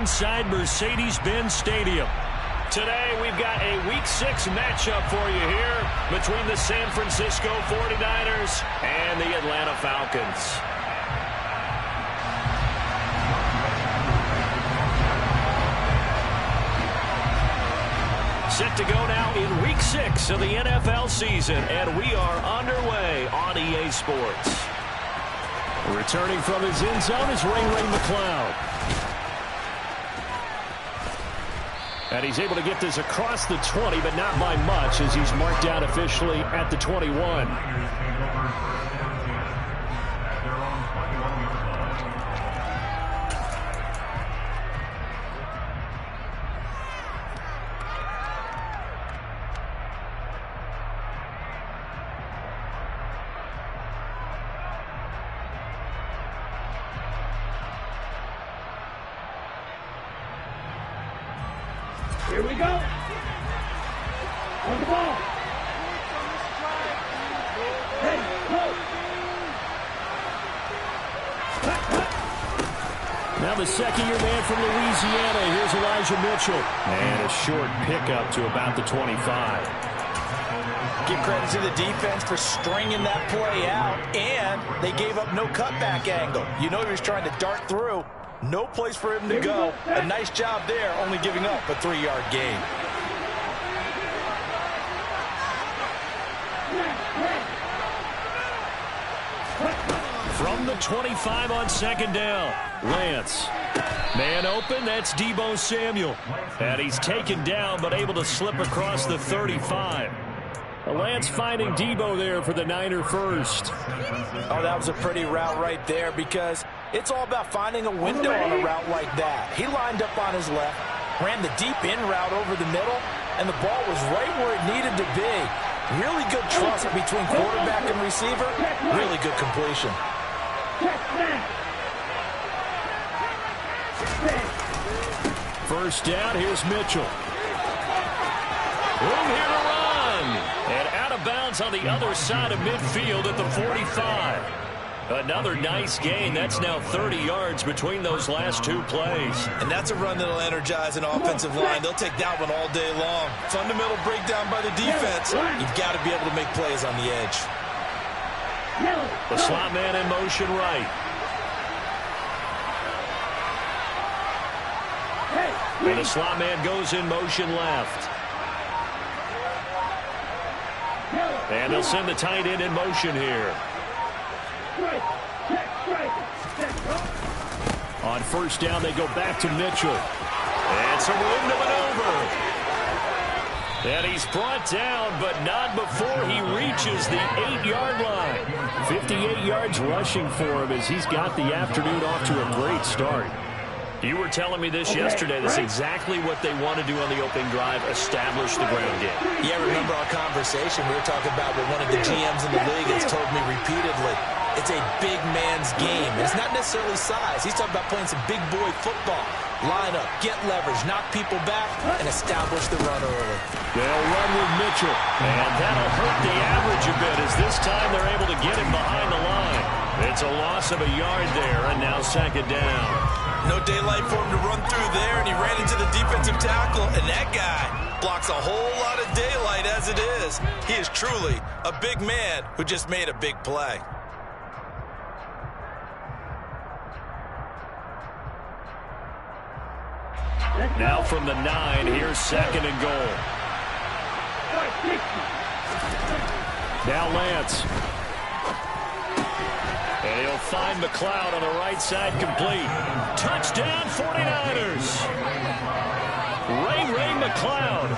Inside Mercedes-Benz Stadium. Today we've got a Week 6 matchup for you here between the San Francisco 49ers and the Atlanta Falcons. Set to go now in Week 6 of the NFL season, and we are underway on EA Sports. Returning from his end zone is Ray McCloud. And he's able to get this across the 20, but not by much, as he's marked out officially at the 21. Here we go. On the ball. Ready, go. Now the second-year man from Louisiana. Here's Elijah Mitchell. And a short pickup to about the 25. Give credit to the defense for stringing that play out, and they gave up no cutback angle. You know he was trying to dart through. No place for him to go. A nice job there, only giving up a 3-yard gain. From the 25 on second down, Lance. Man open, that's Deebo Samuel. And he's taken down, but able to slip across the 35. Lance finding Deebo there for the Niner first. Oh, that was a pretty route right there, because it's all about finding a window on a route like that. He lined up on his left, ran the deep in route over the middle, and the ball was right where it needed to be. Really good trust between quarterback and receiver. Really good completion. First down, here's Mitchell. Room here to run. And out of bounds on the other side of midfield at the 45. Another nice gain. That's now 30 yards between those last two plays. And that's a run that'll energize an offensive line. They'll take that one all day long. Fundamental breakdown by the defense. You've got to be able to make plays on the edge. The slot man in motion right. And the slot man goes in motion left. And they'll send the tight end in motion here. On first down, they go back to Mitchell. And some room to maneuver. And he's brought down, but not before he reaches the 8-yard line. 58 yards rushing for him as he's got the afternoon off to a great start. You were telling me this yesterday. That's exactly what they want to do on the opening drive, establish the ground game. Yeah, remember our conversation. We were talking about what one of the GMs in the league has told me repeatedly. It's a big man's game. It's not necessarily size. He's talking about playing some big boy football. Line up, get leverage, knock people back, and establish the run early. They'll run with Mitchell. And that'll hurt the average a bit as this time they're able to get him behind the line. It's a loss of a yard there, and now second down. No daylight for him to run through there, and he ran into the defensive tackle, and that guy blocks a whole lot of daylight as it is. He is truly a big man who just made a big play. Now from the 9, here's second and goal. Now Lance. And he'll find McCloud on the right side, complete. Touchdown 49ers. Ray McCloud,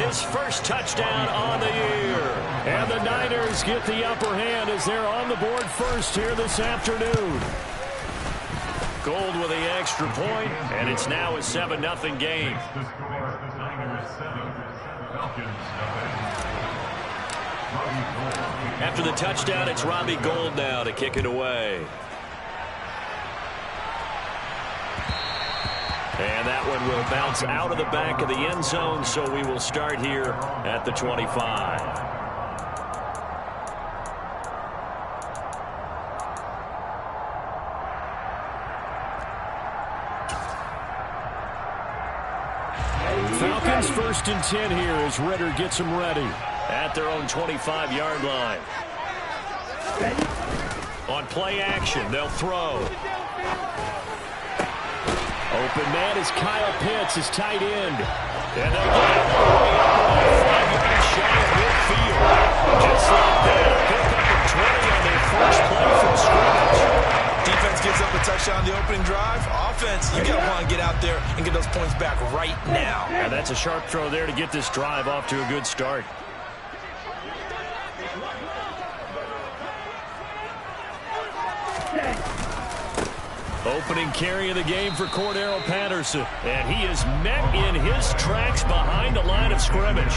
his first touchdown on the year. And the Niners get the upper hand as they're on the board first here this afternoon. Gold with the extra point, and it's now a 7-0 game. After the touchdown, it's Robbie Gould now to kick it away. And that one will bounce out of the back of the end zone, so we will start here at the 25. Falcons 1st and 10 here as Ritter gets them ready at their own 25-yard line. On play action, they'll throw. Open man is Kyle Pitts, his tight end. And they'll get it all the way up 5 yards shy of midfield. Just like that, a pickup of 20 on their first play from scrimmage. Defense gives up a touchdown on the opening drive. Offense, you got to want to get out there and get those points back right now. And that's a sharp throw there to get this drive off to a good start. Opening carry of the game for Cordero Patterson. And he is met in his tracks behind the line of scrimmage.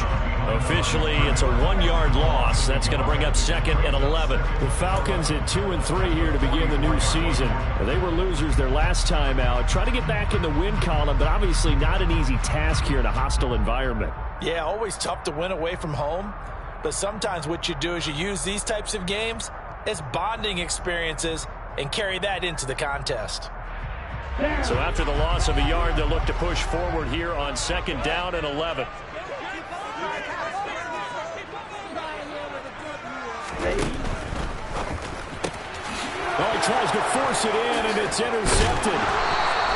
Officially, it's a 1-yard loss. That's going to bring up 2nd and 11. The Falcons at 2-3 here to begin the new season. They were losers their last time out. Try to get back in the win column, but obviously not an easy task here in a hostile environment. Yeah, always tough to win away from home. But sometimes what you do is you use these types of games as bonding experiences and carry that into the contest. So after the loss of a yard, they'll look to push forward here on 2nd down and 11. Oh, he tries to force it in, and it's intercepted.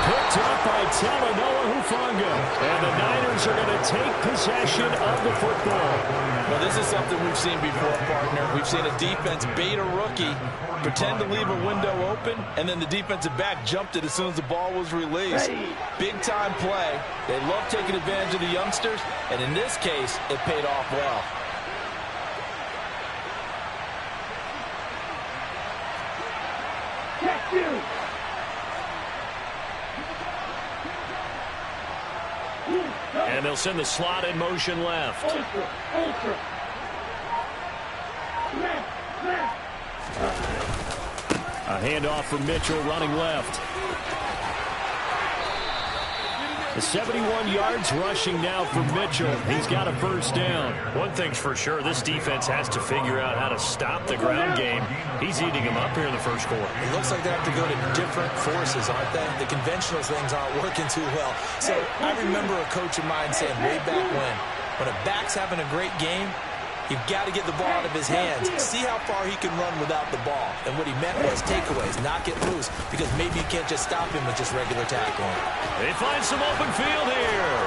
Picked up by Talanoa Hufanga. And the Niners are going to take possession of the football. Well, this is something we've seen before, partner. We've seen a defense bait a rookie, pretend to leave a window open, and then the defensive back jumped it as soon as the ball was released. Big-time play. They love taking advantage of the youngsters, and in this case, it paid off well. And they'll send the slot in motion left. A handoff from Mitchell running left. The 71 yards rushing now for Mitchell. He's got a first down. One thing's for sure, this defense has to figure out how to stop the ground game. He's eating them up here in the first quarter. It looks like they have to go to different forces, aren't they? The conventional things aren't working too well. So I remember a coach of mine saying way back when a back's having a great game, you've got to get the ball out of his hands. See how far he can run without the ball. And what he meant was takeaways, not get loose, because maybe you can't just stop him with just regular tackling. They find some open field here.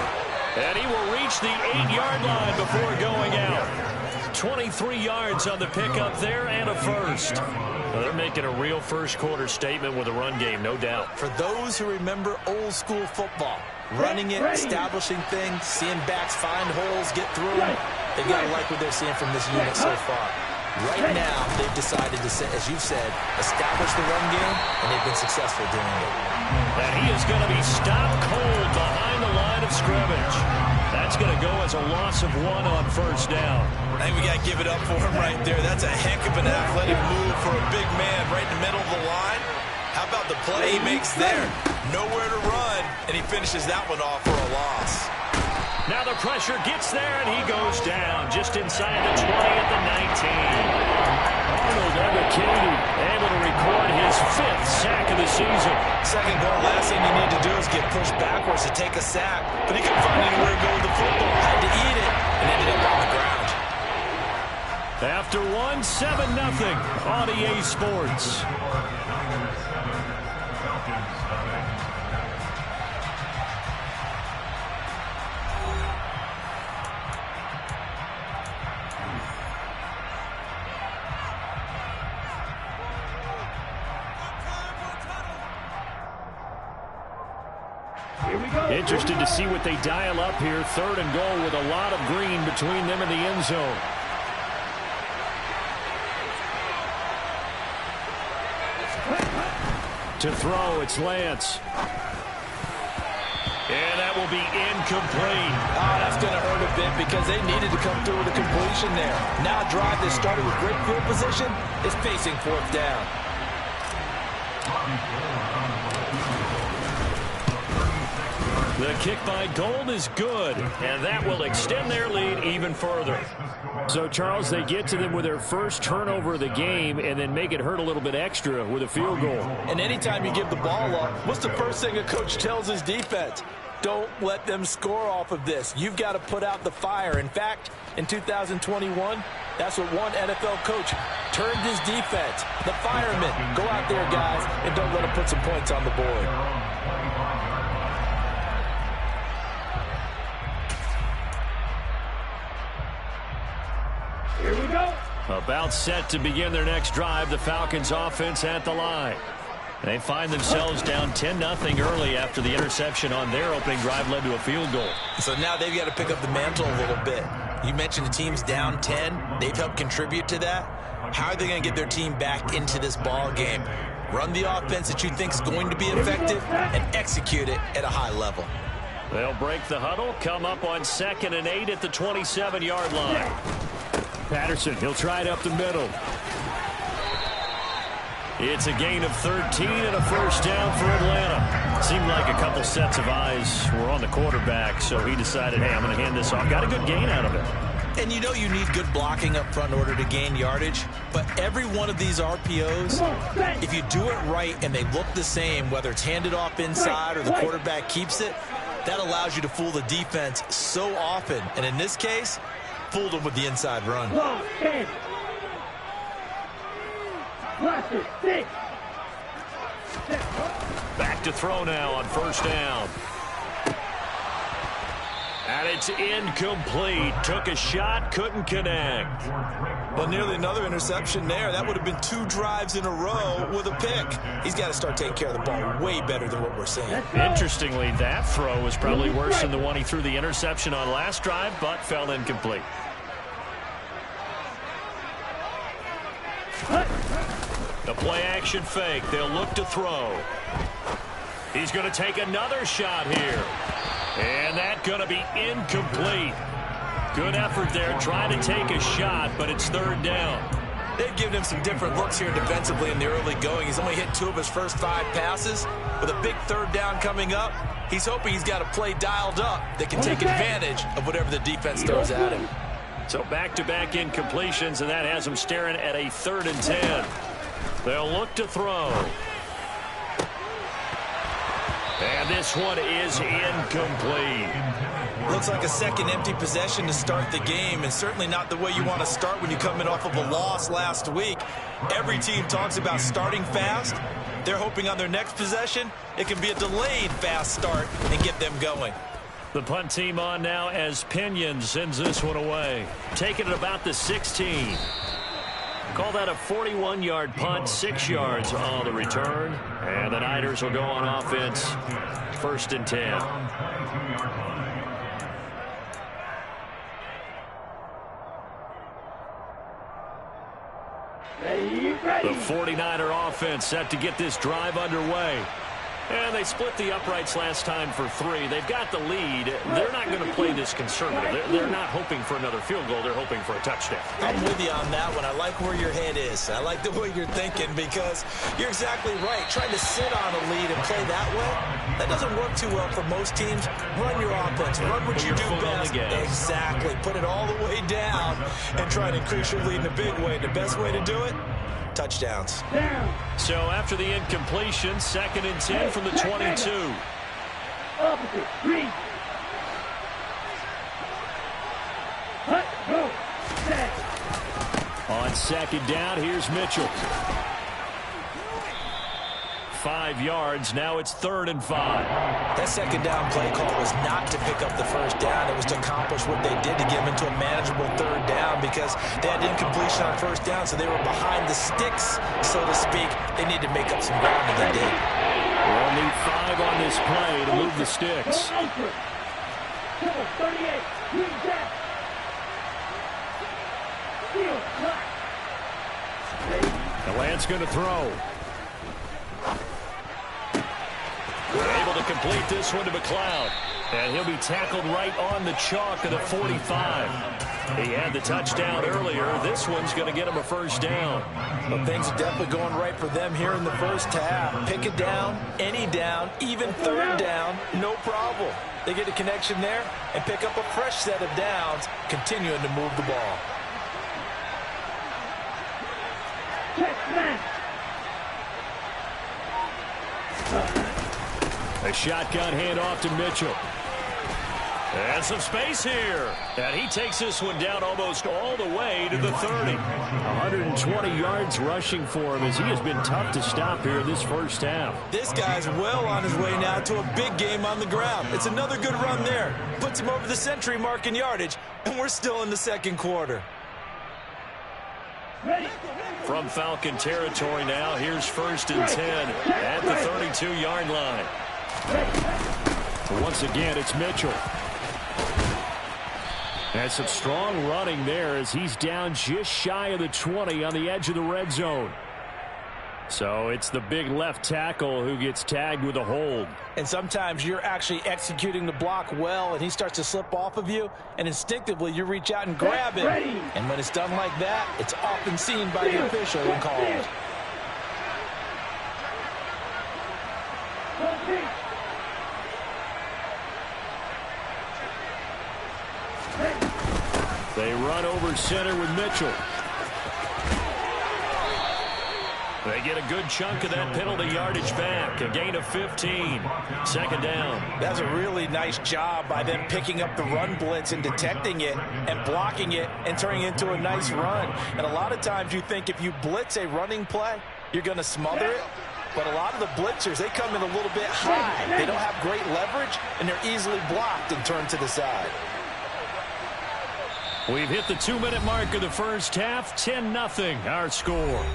And he will reach the 8-yard line before going out. 23 yards on the pickup there and a first. Well, they're making a real first quarter statement with a run game, no doubt. For those who remember old school football, running it, establishing things, seeing backs find holes, get through them, they've got to like what they're seeing from this unit so far. Right now, they've decided to, as you said, establish the run game, and they've been successful doing it. And he is going to be stopped cold behind the line of scrimmage. That's going to go as a loss of 1 on first down. I think we got to give it up for him right there. That's a heck of an athletic move for a big man right in the middle of the line. How about the play he makes there? Nowhere to run, and he finishes that one off for a loss. Now the pressure gets there, and he goes down just inside the 20 at the 19. Arnold Ebiketie able to record his 5th sack of the season. Second goal, last thing you need to do is get pushed backwards to take a sack. But he couldn't find anywhere to go with the football. Had to eat it, and ended up on the ground. After 1, 7-0 on EA Sports. Interested to see what they dial up here. 3rd and goal with a lot of green between them and the end zone. To throw, it's Lance. And that will be incomplete. Oh, that's going to hurt a bit because they needed to come through with a completion there. Now a drive that started with great field position is facing 4th down. The kick by Gold is good, and that will extend their lead even further. So, Charles, they get to them with their first turnover of the game and then make it hurt a little bit extra with a field goal. And anytime you give the ball up, what's the first thing a coach tells his defense? Don't let them score off of this. You've got to put out the fire. In fact, in 2021, that's what one NFL coach turned his defense. The firemen. Go out there, guys, and don't let them put some points on the board. Here we go. About set to begin their next drive, the Falcons offense at the line. They find themselves down 10-0 early after the interception on their opening drive led to a field goal. So now they've got to pick up the mantle a little bit. You mentioned the team's down 10. They've helped contribute to that. How are they going to get their team back into this ball game? Run the offense that you think is going to be effective and execute it at a high level. They'll break the huddle, come up on 2nd and 8 at the 27-yard line. Patterson, he'll try it up the middle. It's a gain of 13 and a first down for Atlanta. Seemed like a couple sets of eyes were on the quarterback, so he decided, hey, I'm going to hand this off. Got a good gain out of it. And you know you need good blocking up front in order to gain yardage, but every one of these RPOs, if you do it right and they look the same, whether it's handed off inside or the quarterback keeps it, that allows you to fool the defense so often. And in this case, fooled them with the inside run. Back to throw now on first down. And it's incomplete. Took a shot, couldn't connect. Well, nearly another interception there. That would have been 2 drives in a row with a pick. He's got to start taking care of the ball way better than what we're seeing. Interestingly, that throw was probably worse than the one he threw the interception on last drive, but fell incomplete. The play action fake. They'll look to throw. He's going to take another shot here. And that's going to be incomplete. Good effort there trying to take a shot, but it's 3rd down. They've given him some different looks here defensively in the early going. He's only hit 2 of his first 5 passes. With a big 3rd down coming up, he's hoping he's got a play dialed up that can take advantage of whatever the defense throws at him. So back-to-back incompletions, and that has him staring at a 3rd and 10. They'll look to throw. And this one is incomplete. Looks like a second empty possession to start the game, and certainly not the way you want to start when you come in off of a loss last week. Every team talks about starting fast. They're hoping on their next possession it can be a delayed fast start and get them going. The punt team on now as Pinion sends this one away. Taking it about the 16. Call that a 41-yard punt, 6 yards on the return. And the Niners will go on offense, 1st and 10. The 49er offense set to get this drive underway. And they split the uprights last time for 3. They've got the lead. They're not going to play this conservative. They're not hoping for another field goal. They're hoping for a touchdown. I'm with you on that one. I like where your head is. I like the way you're thinking because you're exactly right. Trying to sit on a lead and play that way, that doesn't work too well for most teams. Run your offense. Run what you do best. Exactly. Put it all the way down and try to increase your lead in a big way. The best way to do it, touchdowns. So after the incompletion, 2nd and 10 from the 22. On 2nd down, here's Mitchell. 5 yards. Now it's 3rd and 5. That 2nd down play call was not to pick up the first down. It was to accomplish what they did to get them into a manageable 3rd down because they had incompletion on first down, so they were behind the sticks, so to speak. They need to make up some ground, and they did. We'll need 5 on this play to move the sticks. The Lance going to throw. Able to complete this one to McLeod. And he'll be tackled right on the chalk of the 45. He had the touchdown earlier. This one's going to get him a first down. Well, things are definitely going right for them here in the first half. Pick it down, any down, even 3rd down, no problem. They get a connection there and pick up a fresh set of downs, continuing to move the ball. A shotgun handoff to Mitchell. And some space here. And he takes this one down almost all the way to the 30. 120 yards rushing for him as he has been tough to stop here this first half. This guy's well on his way now to a big game on the ground. It's another good run there. Puts him over the century mark in yardage, and we're still in the second quarter. From Falcon territory now, here's 1st and 10 at the 32-yard line. Once again, it's Mitchell. And some strong running there as he's down just shy of the 20 on the edge of the red zone. So it's the big left tackle who gets tagged with a hold. And sometimes you're actually executing the block well, and he starts to slip off of you, and instinctively you reach out and grab him. And when it's done like that, it's often seen by the official and called. They run over center with Mitchell. They get a good chunk of that penalty yardage back. A gain of 15. 2nd down. That's a really nice job by them picking up the run blitz and detecting it and blocking it and turning it into a nice run. And a lot of times you think if you blitz a running play, you're going to smother it. But a lot of the blitzers, they come in a little bit high. They don't have great leverage, and they're easily blocked and turned to the side. We've hit the 2-minute mark of the first half. 10-0 our score.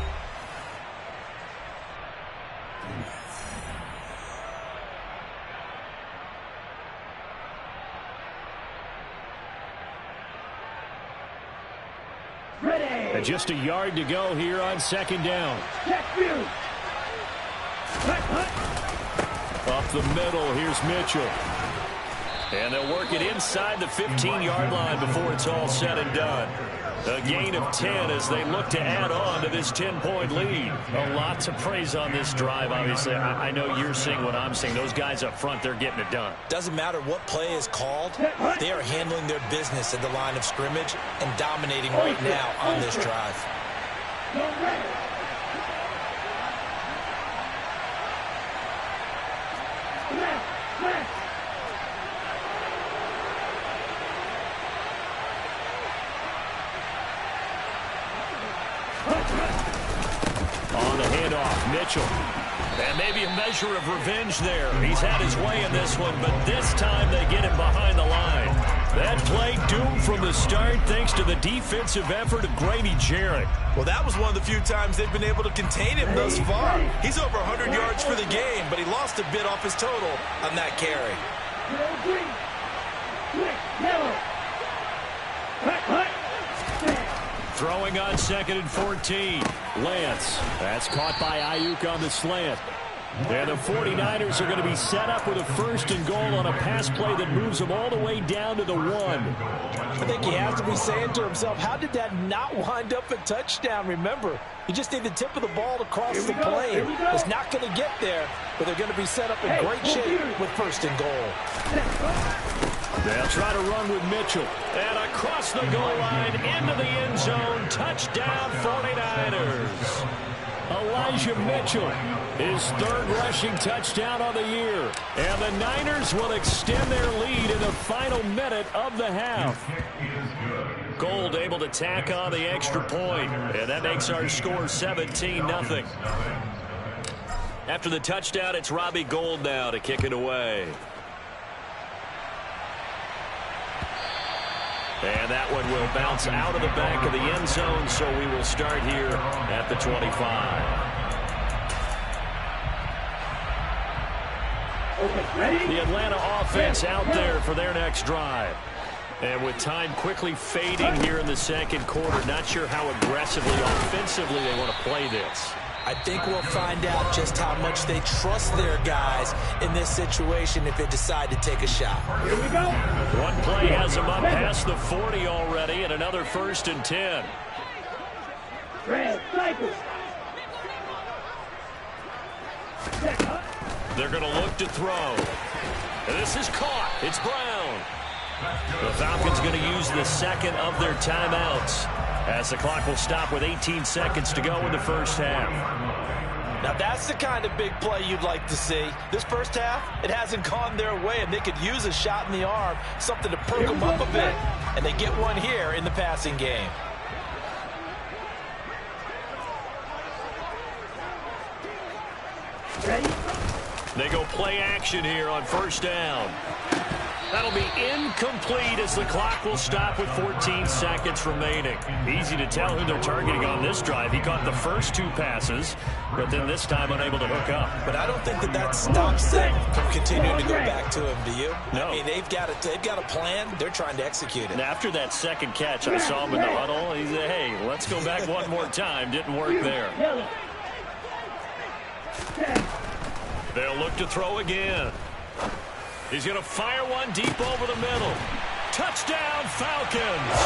And just a yard to go here on 2nd down. Up the middle, here's Mitchell. And they'll work it inside the 15-yard line before it's all said and done. A gain of 10 as they look to add on to this 10-point lead. A lot to praise on this drive, obviously. I know you're seeing what I'm seeing. Those guys up front, they're getting it done. Doesn't matter what play is called. They are handling their business at the line of scrimmage and dominating right now on this drive. On the handoff, Mitchell. And maybe a measure of revenge there. He's had his way in this one, but this time they get him behind the line. That play doomed from the start thanks to the defensive effort of Grady Jarrett. Well, that was one of the few times they've been able to contain him thus far. He's over 100 yards for the game, but he lost a bit off his total on that carry. Throwing on 2nd and 14. Lance. That's caught by Ayuk on the slant. And the 49ers are going to be set up with a 1st and goal on a pass play that moves them all the way down to the 1. I think he has to be saying to himself, how did that not wind up a touchdown? Remember, you just need the tip of the ball to cross the plane. It's not going to get there, but they're going to be set up in great shape with 1st and goal. They'll try to run with Mitchell. And across the goal line into the end zone. Touchdown 49ers. Elijah Mitchell, his 3rd rushing touchdown on the year. And the Niners will extend their lead in the final minute of the half. Gold able to tack on the extra point. And that makes our score 17-0. After the touchdown, it's Robbie Gould now to kick it away. And that one will bounce out of the back of the end zone, so we will start here at the 25. The Atlanta offense out there for their next drive. And with time quickly fading here in the second quarter, not sure how aggressively, offensively they want to play this. I think we'll find out just how much they trust their guys in this situation if they decide to take a shot. Here we go. One play has them up past the 40 already, and another 1st and 10. Red Cypress. They're going to look to throw. And this is caught. It's Brown. The Falcons going to use the 2nd of their timeouts as the clock will stop with 18 seconds to go in the first half. Now that's the kind of big play you'd like to see. This first half, it hasn't gone their way, and they could use a shot in the arm, something to perk them up a bit. And they get one here in the passing game. They go play action here on first down. That'll be incomplete as the clock will stop with 14 seconds remaining. Easy to tell who they're targeting on this drive. He caught the first 2 passes, but then this time unable to hook up. But I don't think that stops them from continuing to go back to him, do you? No. I mean, they've got a plan. They're trying to execute it. And after that second catch, I saw him in the huddle. He said, hey, let's go back one more time. Didn't work there. They'll look to throw again. He's going to fire one deep over the middle. Touchdown, Falcons.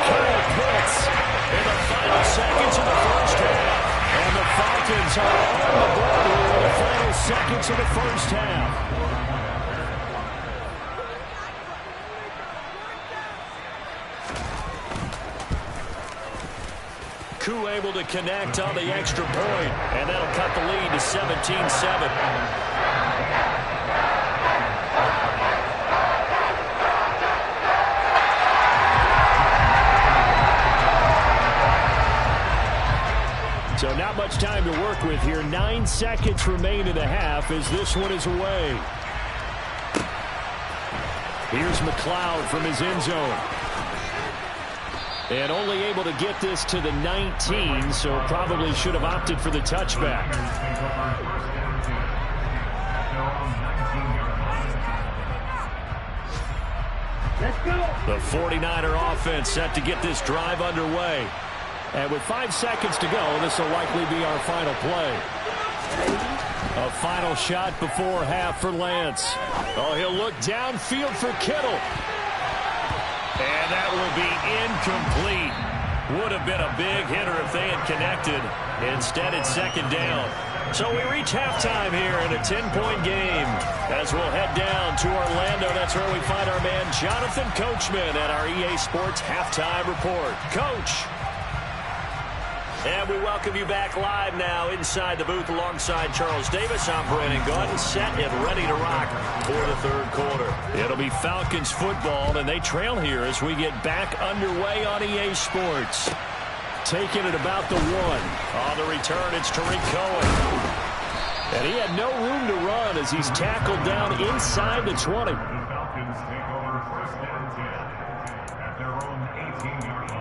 Kyle Pitts in the final seconds of the first half. And the Falcons are on the board here in the final seconds of the first half. Koo able to connect on the extra point, and that'll cut the lead to 17-7. So not much time to work with here. 9 seconds remain in the half as this one is away. Here's McLeod from his end zone. And only able to get this to the 19, so probably should have opted for the touchback. Let's go. The 49er offense set to get this drive underway. And with 5 seconds to go, this will likely be our final play. A final shot before half for Lance. Oh, he'll look downfield for Kittle. And that will be incomplete. Would have been a big hitter if they had connected. Instead, it's second down. So we reach halftime here in a 10-point game. As we'll head down to Orlando, that's where we find our man Jonathan Coachman at our EA Sports Halftime Report. Coach. And we welcome you back live now inside the booth alongside Charles Davis. I'm Brandon Gaudin, set and ready to rock for the third quarter. It'll be Falcons football, and they trail here as we get back underway on EA Sports. Taking it about the 1. On the return, it's Tariq Cohen. And he had no room to run as he's tackled down inside the 20. The Falcons take over first and 10 at their own 18-yard line.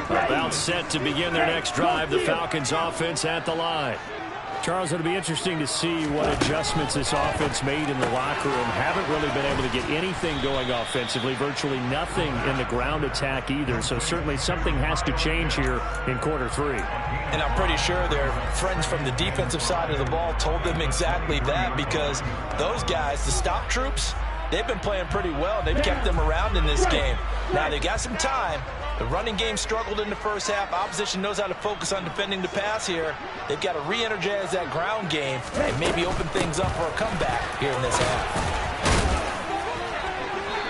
About set to begin their next drive, the Falcons offense at the line. Charles, it'll be interesting to see what adjustments this offense made in the locker room. Haven't really been able to get anything going offensively, virtually nothing in the ground attack either. So certainly something has to change here in quarter 3. And I'm pretty sure their friends from the defensive side of the ball told them exactly that, because those guys, the stop troops, they've been playing pretty well. They've kept them around in this game. Now they got some time. The running game struggled in the first half. Opposition knows how to focus on defending the pass here. They've got to re-energize that ground game and maybe open things up for a comeback here in this half.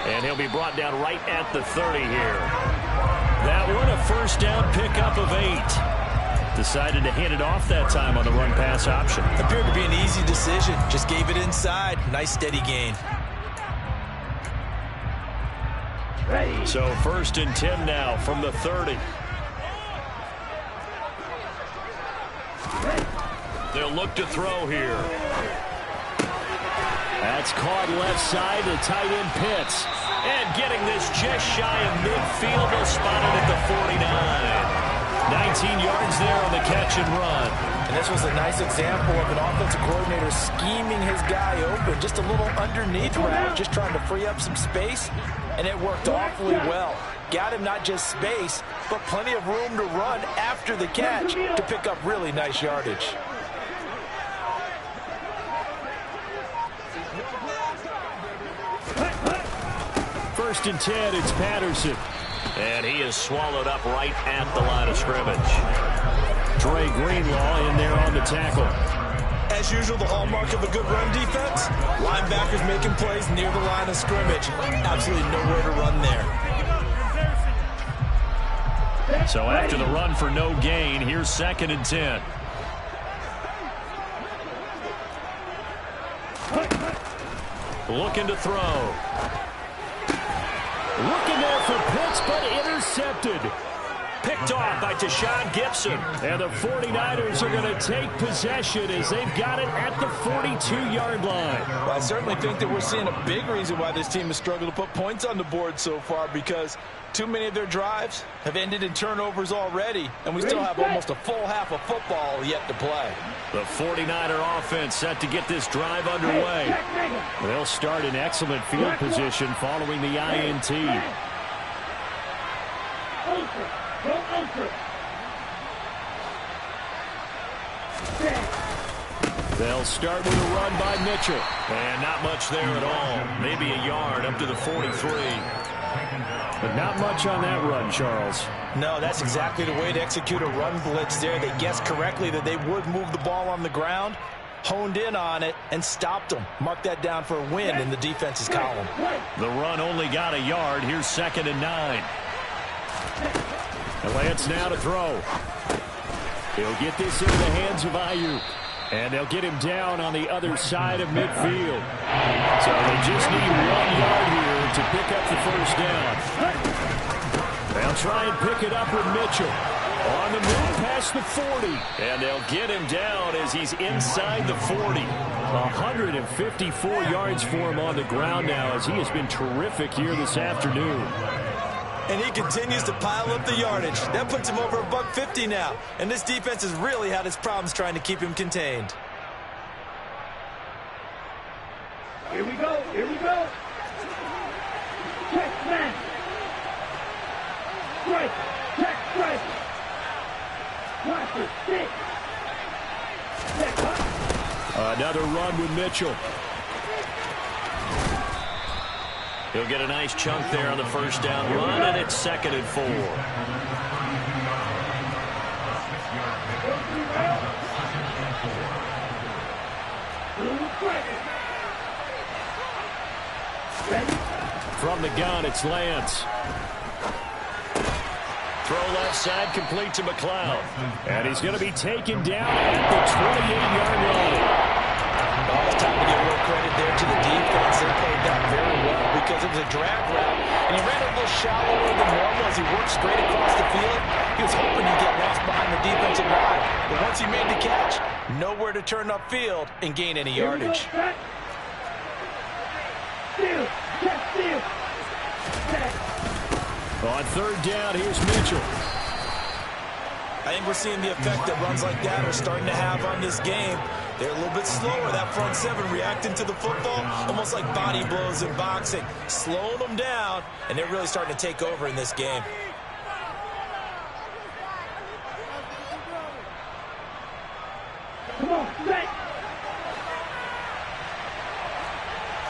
And he'll be brought down right at the 30 here. That one, a first down pickup of 8. Decided to hand it off that time on the run-pass option. Appeared to be an easy decision. Just gave it inside. Nice steady gain. So first and 10 now from the 30. They'll look to throw here. That's caught left side to tight end Pitts. And getting this just shy of midfield, they'll spot it at the 49. 19 yards there on the catch and run. And this was a nice example of an offensive coordinator scheming his guy open. Just a little underneath route, just trying to free up some space. And it worked awfully well. Got him not just space, but plenty of room to run after the catch to pick up really nice yardage. First and 10, it's Patterson. And he is swallowed up right at the line of scrimmage. Dre Greenlaw in there on the tackle. As usual, the hallmark of a good run defense, linebackers making plays near the line of scrimmage. Absolutely nowhere to run there. So after the run for no gain, here's 2nd and 10. Looking to throw. Looking there for Pitts, but intercepted. Picked off by Tashaun Gibson. And the 49ers are going to take possession as they've got it at the 42-yard line. Well, I certainly think that we're seeing a big reason why this team has struggled to put points on the board so far, because too many of their drives have ended in turnovers already, and we still have almost a full half of football yet to play. The 49er offense set to get this drive underway. They'll start in excellent field position following the INT. They'll start with a run by Mitchell. And not much there at all. Maybe a yard up to the 43. But not much on that run, Charles. No, that's exactly the way to execute a run blitz there. They guessed correctly that they would move the ball on the ground, honed in on it, and stopped them. Mark that down for a win in the defense's column. The run only got a yard. Here's 2nd and 9. And Lance now to throw. He'll get this into the hands of Ayuk. And they'll get him down on the other side of midfield. So they just need 1 yard here to pick up the first down. They'll try and pick it up with Mitchell. On the move past the 40. And they'll get him down as he's inside the 40. 154 yards for him on the ground now, as he has been terrific here this afternoon. And he continues to pile up the yardage. That puts him over $150 now. And this defense has really had its problems trying to keep him contained. Here we go. Here we go. Check, man. Strike. Check, strike. Watch it. Stick. Check. Another run with Mitchell. He'll get a nice chunk there on the first down run, and it's 2nd and 4. From the gun, it's Lance. Throw left side, complete to McLeod. And he's going to be taken down at the 28-yard line. Oh, it's time to give real credit there to the defense. They played that very well because it was a drag route, and he ran a little shallower than normal as he worked straight across the field. He was hoping he'd get lost behind the defensive line, but once he made the catch, nowhere to turn upfield and gain any yardage. On 3rd down, here's Mitchell. I think we're seeing the effect that runs like that are starting to have on this game. They're a little bit slower, that front seven, reacting to the football, almost like body blows in boxing, slowing them down, and they're really starting to take over in this game. Come on, set.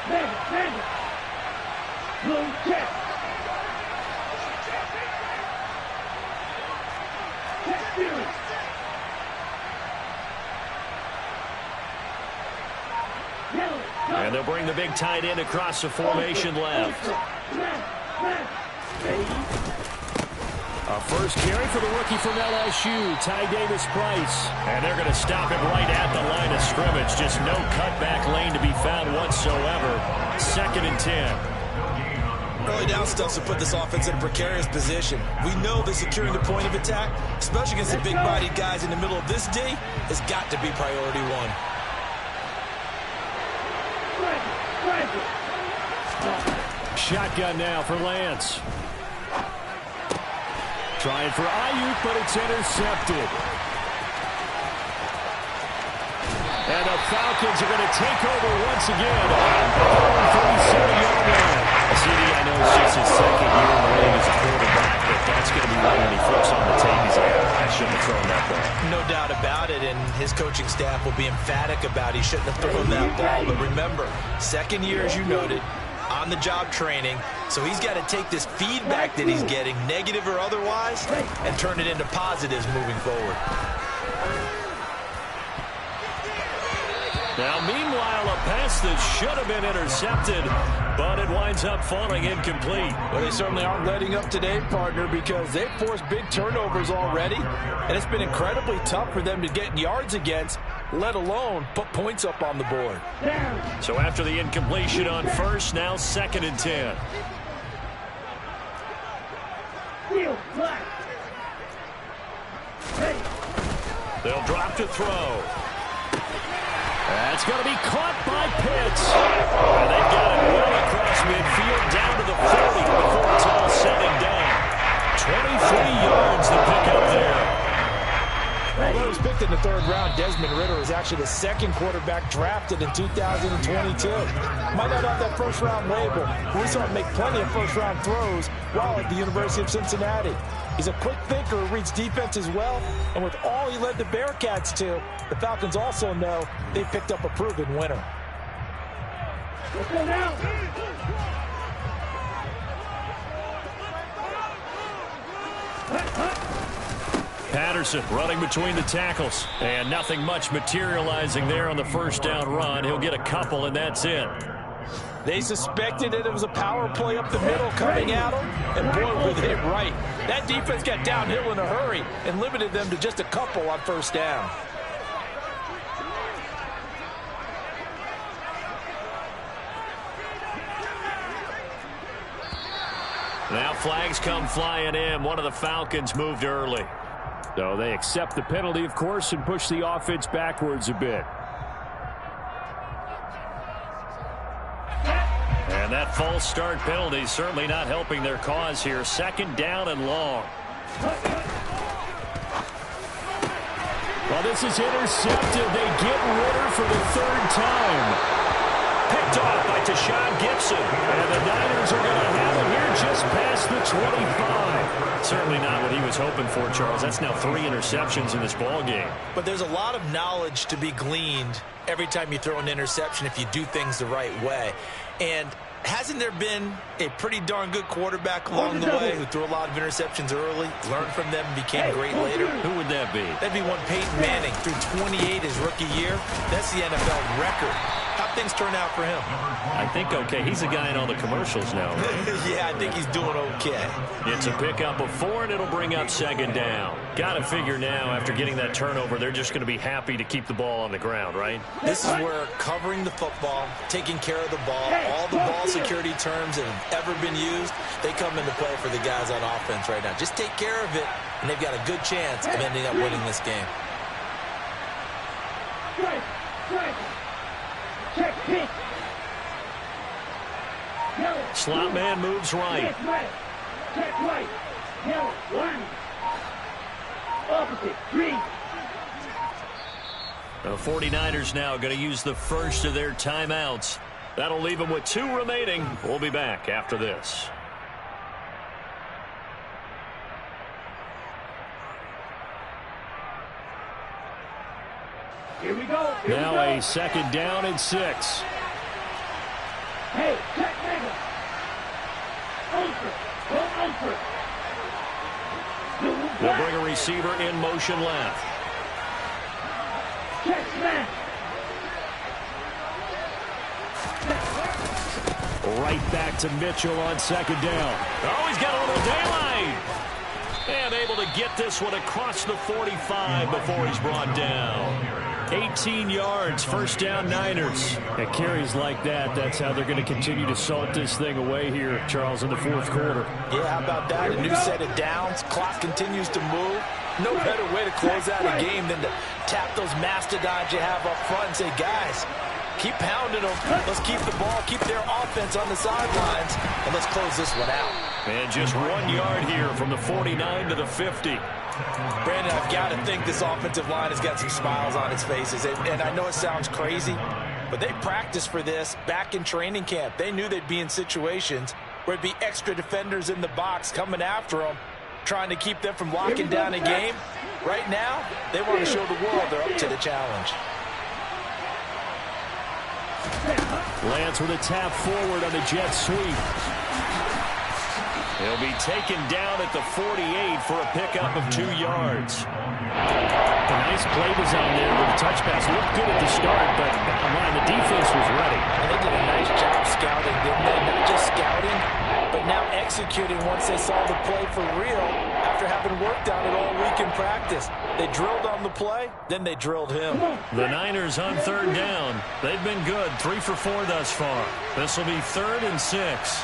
Magic. Blue check. Check theory. And they'll bring the big tight end across the formation left. A first carry for the rookie from LSU, Ty Davis-Price. And they're going to stop him right at the line of scrimmage. Just no cutback lane to be found whatsoever. 2nd and 10. Early down stuff to put this offense in a precarious position. We know that securing the point of attack, especially against the big-bodied guys in the middle of this D, has got to be priority 1. Shotgun now for Lance. Trying for Ayuk, but it's intercepted. And the Falcons are going to take over once again on the 37-yard line. CD, I know it's just his 2nd year in the league as a quarterback, but that's going to be one when he flips on the tape. He's like, I shouldn't have thrown that ball. No doubt about it, and his coaching staff will be emphatic about he shouldn't have thrown that ball. But remember, 2nd year, as you noted, on-the-job training, so he's got to take this feedback that he's getting, negative or otherwise, and turn it into positives moving forward. Now, meanwhile, a pass that should have been intercepted, but it winds up falling incomplete. Well, they certainly aren't letting up today, partner, because they've forced big turnovers already, and it's been incredibly tough for them to get yards against, let alone put points up on the board. So after the incompletion on first, now 2nd and 10. They'll drop to throw. That's going to be caught by Pitts. And they've got it well across midfield down to the 40 before it's all said and done. 23 yards to pick up there. Although he was picked in the 3rd round, Desmond Ridder is actually the 2nd quarterback drafted in 2022. Might not have that first-round label, but we saw him make plenty of first-round throws while at the University of Cincinnati. He's a quick thinker who reads defense as well, and with all he led the Bearcats to, the Falcons also know they picked up a proven winner. Let's go now. Patterson running between the tackles, and nothing much materializing there on the first down run. He'll get a couple, and that's it. They suspected that it was a power play up the middle coming at them, and boy, were they right. That defense got downhill in a hurry and limited them to just a couple on first down. Now flags come flying in. One of the Falcons moved early. So they accept the penalty, of course, and push the offense backwards a bit. And that false start penalty certainly not helping their cause here. 2nd down and long. Well, this is intercepted. They get Ridder for the 3rd time. Picked off by Tashawn Gibson. And the Niners are going to have it here just past the 25. Certainly not what he was hoping for, Charles. That's now 3 interceptions in this ball game. But there's a lot of knowledge to be gleaned every time you throw an interception if you do things the right way. And hasn't there been a pretty darn good quarterback along the way who threw a lot of interceptions early, learned from them, and became great later? Who would that be? That'd be one Peyton Manning, threw 28 his rookie year. That's the NFL record. How'd things turn out for him? I think okay. He's a guy in all the commercials now. Yeah, I think he's doing okay. It's a pickup of 4, and it'll bring up 2nd down. Got to figure now, after getting that turnover, they're just going to be happy to keep the ball on the ground, right? This is where covering the football, taking care of the ball, all the ball security terms that have ever been used, they come into play for the guys on offense right now. Just take care of it, and they've got a good chance of ending up winning this game. Check pitch. Slot man moves right. Check right. Yellow, 1. Opposite, 3. The 49ers now going to use the first of their timeouts. That'll leave them with 2 remaining. We'll be back after this. Here we go. Now a 2nd down and 6. Hey, check nigga. Over. Go over. They'll bring a receiver in motion left. Check smash. Right back to Mitchell on 2nd down. Oh, he's got a little daylight. And able to get this one across the 45 before he's brought down. 18 yards, first down Niners. At carries like that, that's how they're going to continue to salt this thing away here, Charles, in the 4th quarter. Yeah, how about that? A new set of downs. Clock continues to move. No better way to close out a game than to tap those mastodons you have up front and say, guys, keep pounding them. Let's keep the ball, keep their offense on the sidelines, and let's close this one out. And just 1 yard here from the 49 to the 50. Brandon, I've got to think this offensive line has got some smiles on its faces. And I know it sounds crazy, but they practiced for this back in training camp. They knew they'd be in situations where it'd be extra defenders in the box coming after them, trying to keep them from locking down a game. Right now, they want to show the world they're up to the challenge. Lance with a tap forward on the jet sweep. He'll be taken down at the 48 for a pickup of 2 yards. A nice play design there with the touch pass. Looked good at the start, but bottom line, the defense was ready. And they did a nice job scouting, didn't they? Not just scouting, but now executing once they saw the play for real after having worked on it all week in practice. They drilled on the play, then they drilled him. The Niners on 3rd down. They've been good, 3 for 4 thus far. This will be 3rd and 6.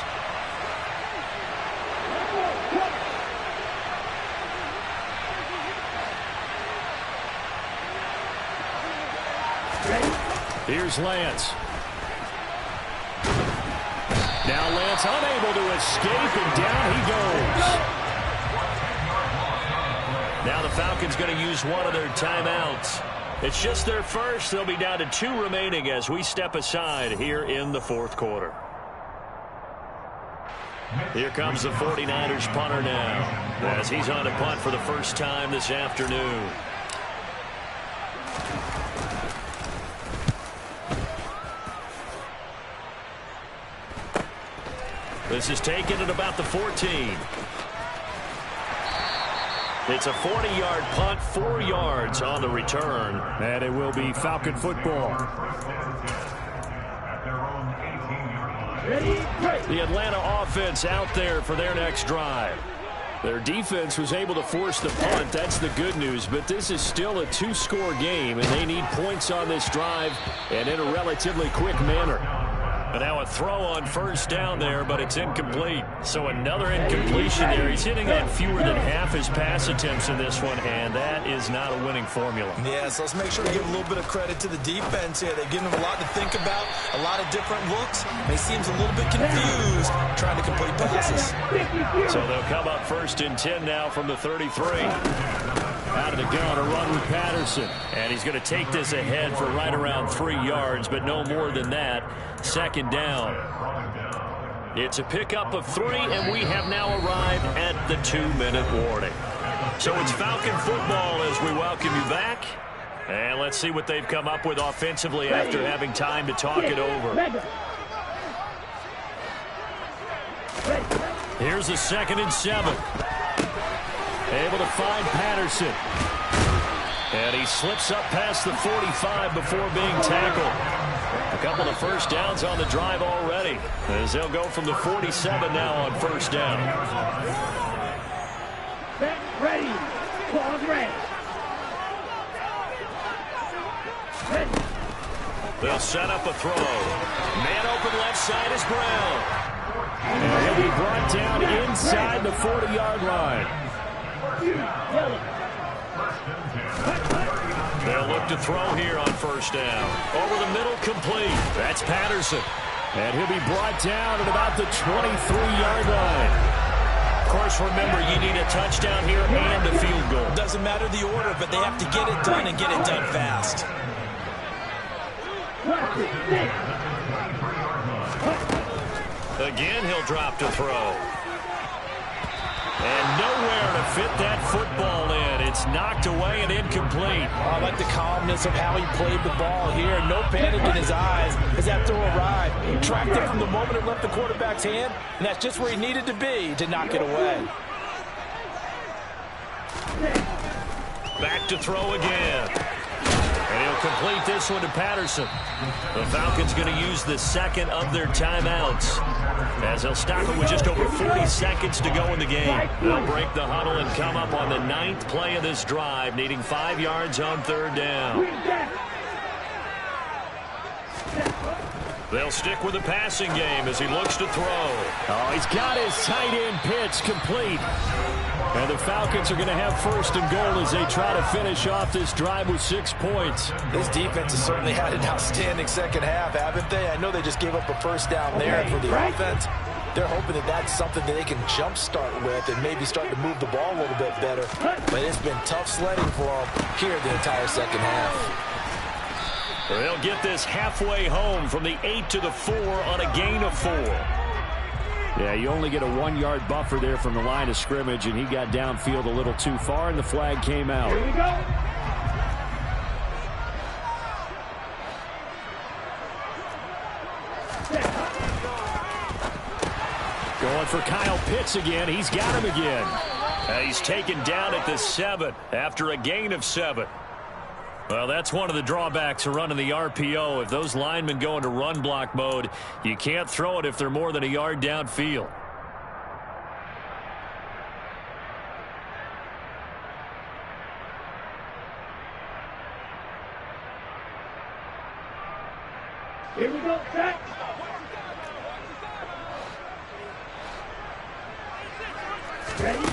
Here's Lance. Now Lance unable to escape, and down he goes. Now the Falcons going to use one of their timeouts. It's just their first. They'll be down to 2 remaining as we step aside here in the 4th quarter. Here comes the 49ers punter now as he's on to punt for the first time this afternoon. This is taken at about the 14. It's a 40-yard punt, 4 yards on the return. And it will be Falcon football. The Atlanta offense out there for their next drive. Their defense was able to force the punt. That's the good news. But this is still a 2-score game, and they need points on this drive and in a relatively quick manner. And now a throw on 1st down there, but it's incomplete. So another incompletion there. He's hitting on fewer than half his pass attempts in this one, and that is not a winning formula. Yeah, so let's make sure we give a little bit of credit to the defense here. They've given them a lot to think about, a lot of different looks. He seems a little bit confused trying to complete passes. So they'll come up 1st and 10 now from the 33. Out of the gun, a run with Patterson. And he's going to take this ahead for right around 3 yards, but no more than that. 2nd down. It's a pickup of 3, and we have now arrived at the 2-minute warning. So it's Falcon football as we welcome you back. And let's see what they've come up with offensively after having time to talk it over. Here's a 2nd and 7. Able to find Patterson. And he slips up past the 45 before being tackled. A couple of 1st downs on the drive already, as they'll go from the 47 now on 1st down. Ready. Pause ready. They'll set up a throw. Man open left side is Brown. And he'll be brought down inside the 40-yard line. They'll look to throw here on 1st down. Over the middle, complete. That's Patterson. And he'll be brought down at about the 23-yard line. Of course, remember, you need a touchdown here and a field goal. Doesn't matter the order, but they have to get it done and get it done fast. Again, he'll drop to throw. And nowhere to fit that football in. It's knocked away and incomplete. I like the calmness of how he played the ball here. No panic in his eyes as that throw arrived. He tracked it from the moment it left the quarterback's hand, and that's just where he needed to be to knock it away. Back to throw again. And he'll complete this one to Patterson. The Falcons going to use the 2nd of their timeouts, as they'll stop it with just over 40 seconds to go in the game. They'll break the huddle and come up on the 9th play of this drive, needing 5 yards on 3rd down. They'll stick with the passing game as he looks to throw. Oh, he's got his tight end pitch complete. And the Falcons are going to have 1st and goal as they try to finish off this drive with 6 points. This defense has certainly had an outstanding second half, haven't they? I know they just gave up a 1st down there for the offense. They're hoping that that's something that they can jumpstart with and maybe start to move the ball a little bit better. But it's been tough sledding for them here the entire second half. They'll get this halfway home from the 8 to the 4 on a gain of 4. Yeah, you only get a 1-yard buffer there from the line of scrimmage, and he got downfield a little too far, and the flag came out. Here we go. Going for Kyle Pitts again. He's got him again. He's taken down at the 7 after a gain of 7. Well, that's one of the drawbacks of running the RPO. If those linemen go into run block mode, you can't throw it if they're more than a yard downfield. Here we go, set. Ready?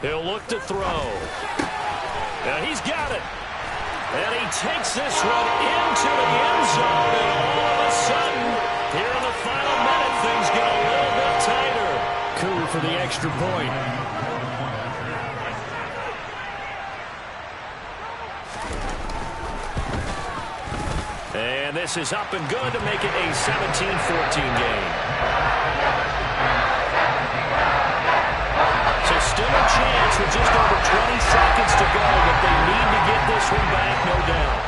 He'll look to throw. And he's got it. And he takes this one into the end zone. And all of a sudden, here in the final minute, things get a little bit tighter. Coup for the extra point. And this is up and good to make it a 17-14 game. So still a chance with just over 20 seconds to go, but they need to get this one back, no doubt.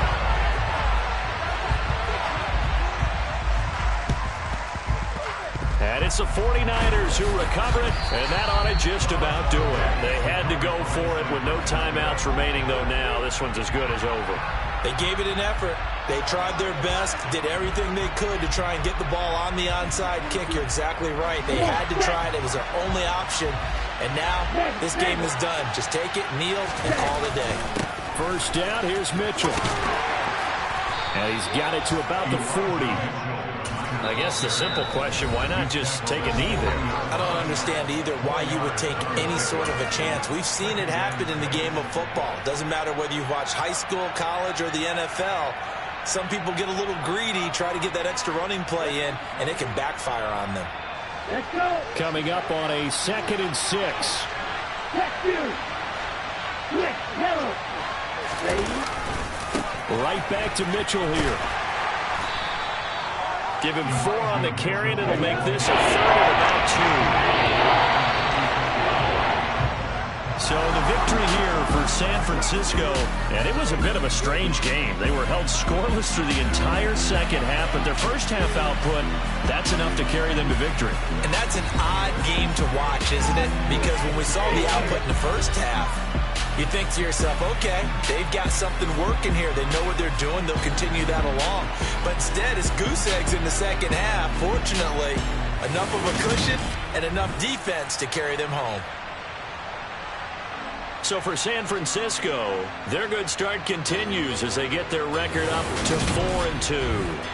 And it's the 49ers who recover it, and that ought to just about do it. They had to go for it with no timeouts remaining, though now this one's as good as over. They gave it an effort. They tried their best, did everything they could to try and get the ball on the onside kick. You're exactly right. They had to try it. It was their only option. And now this game is done. Just take it, kneel, and call it a day. First down, here's Mitchell. And he's got it to about the 40. I guess the simple question, why not just take a knee there? I don't understand either why you would take any sort of a chance. We've seen it happen in the game of football. Doesn't matter whether you've watched high school, college, or the NFL. Some people get a little greedy, try to get that extra running play in, and it can backfire on them. Let's go. Coming up on a 2nd and 6. Check you. Quick, yellow. Ready? Right back to Mitchell here. Give him 4 on the carry, and it'll make this a 3rd and about 2. So the victory here for San Francisco, and it was a bit of a strange game. They were held scoreless through the entire second half, but their first half output, that's enough to carry them to victory. And that's an odd game to watch, isn't it? Because when we saw the output in the first half, you think to yourself, okay, they've got something working here. They know what they're doing. They'll continue that along. But instead, it's goose eggs in the second half. Fortunately, enough of a cushion and enough defense to carry them home. So for San Francisco, their good start continues as they get their record up to 4-2.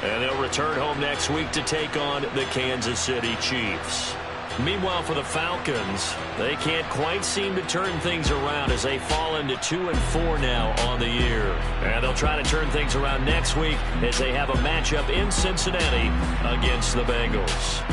And they'll return home next week to take on the Kansas City Chiefs. Meanwhile, for the Falcons, they can't quite seem to turn things around as they fall into 2-4 now on the year. And they'll try to turn things around next week as they have a matchup in Cincinnati against the Bengals.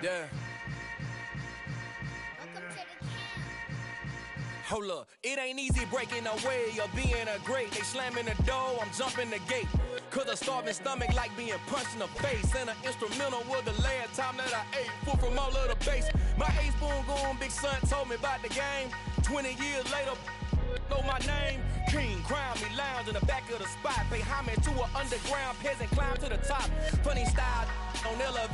Yeah. Hold up, it ain't easy breaking away or being a great. They slamming the door, I'm jumping the gate. Cause a starving stomach like being punched in the face. And an instrumental was the last time that I ate. Food from all of the base. My A-spoon goon, big son told me about the game. 20 years later, know my name. King, crown me, lounge in the back of the spot. Pay homage to an underground peasant, climb to the top. Funny style on elevator.